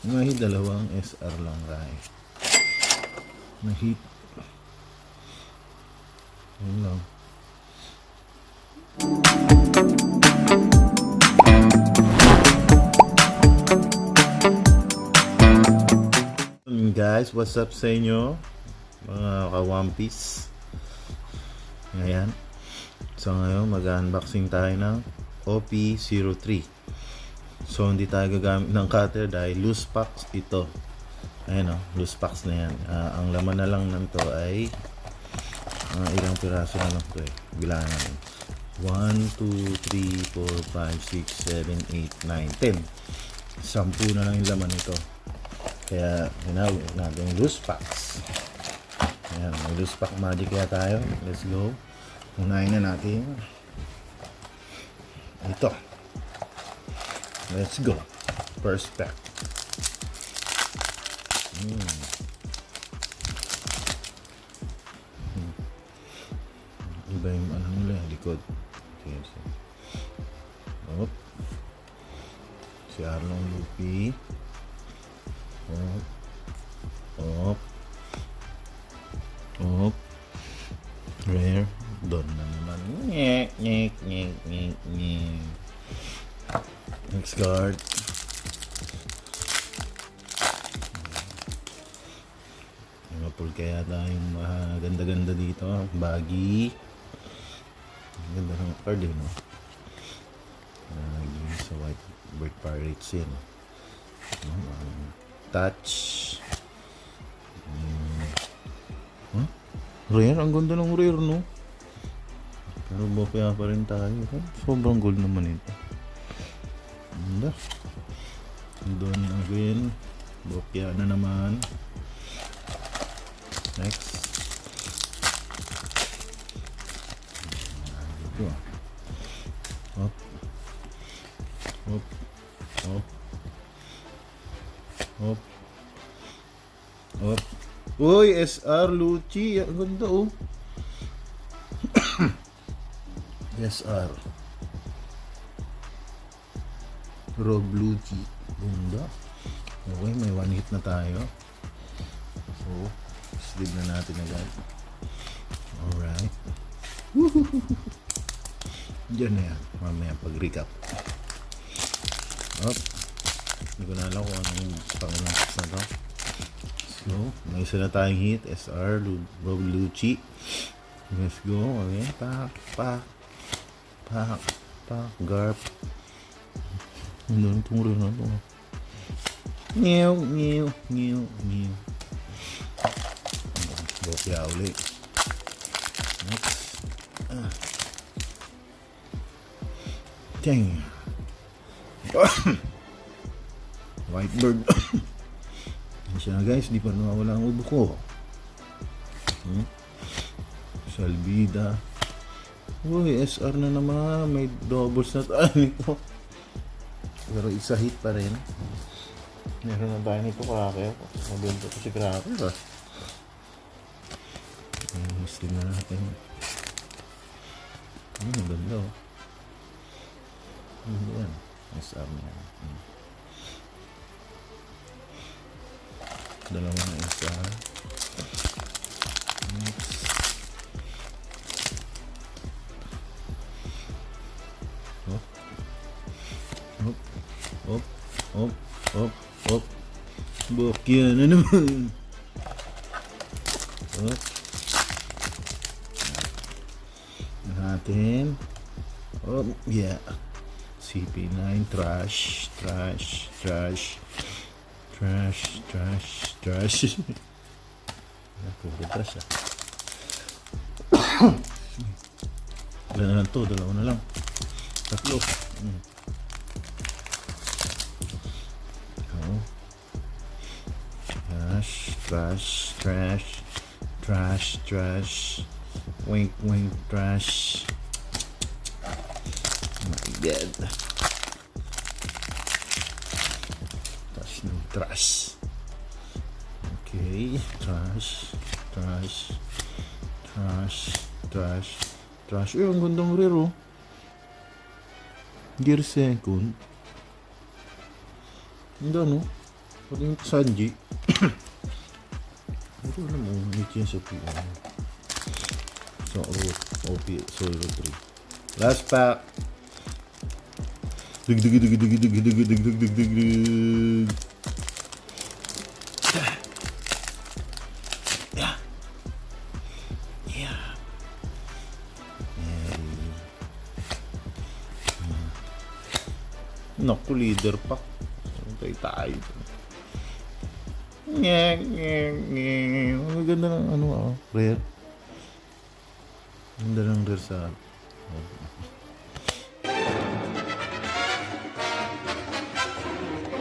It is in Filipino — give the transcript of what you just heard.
May dalawang SR lang tayo. Na hit. Yun lang. Guys, what's up sa inyo? Mga ka-One Piece. Ngayon. So ngayon, mag-unboxing tayo ng OP03. So hindi tayo gagamit ng cutter dahil loose packs ito. Ayan o, loose packs na yan. Ang laman na lang nito ay ilang piraso na lang ito eh. Bilangan natin. 1, 2, 3, 4, 5, 6, 7, 8, 9, 10. 10 na lang yung laman nito. Kaya ginawin natin yung loose packs. Ayan, may loose pack magic kaya tayo. Let's go. Unahin na natin ito. Let's go. First pack. Iba yung ano nila, likod. Okay, so. Op. Si Arlong Luffy. Op. Op. Op. Rare. Doon na naman. Nyek, nyek, nyek, nyek, nyek. Next card. Mga pulka yata yung ganda-ganda dito. Baggy. Ganda ng card eh, no? Sa White Bird Pirates yan. Touch. Huh? Rare? Ang ganda ng rare, no? Pero bopya pa rin tayo. Sobrang gold naman ito. Ganda. Doon again. Bopya na naman. Next. Ito. Hop. Hop. Hop. Hop. Hop. Uy, SR Lucci. Ang ganda oh. SR Rob Lucci. Ganda. Okay, may one hit na tayo. So, sleeve na natin agad. Alright. Diyan na yan. Mamaya pag-recap. Up. Hindi ko na alam kung anong pangulang na to. So, may isa na tayong hit. SR Rob Lucci. Let's go. Okay. Pak. Garp. Ano itong rin na ito? Ngew. Bokya ulit. Next. Dang. White bird. Siya guys, di pa nawawala ang ubo ko. Salbida. Uy, SR na naman. May doubles na tayo nito. Pero isa hit pa rin. Meron na tayo nito, Cracker. Mabenta ko si Cracker. Listing na natin. Maganda oh. Hindi yan. SR na yan. Dalawa na SR. Next. Hop. Bokya na naman. Hop. Natin. Oh, yeah. CP9 trash. Puro trash ah. Ilan na lang to? Dalawa na lang. Tatlo. Trash. Wink, trash. Oh my God. Trash. Okay. Trash. Uy, ang gandang rare oh. Gear second. Ang gano. Pwede yung Sanji. Ito alam mo, may chance of so, OP 03. Last pack. Dig dig dig dig dig dig dig dig dig dig dig dig dig. Yeah. Yeah. Naku, leader pa. Tayo. Ang ganda ng ano rare. Ganda ng rare sa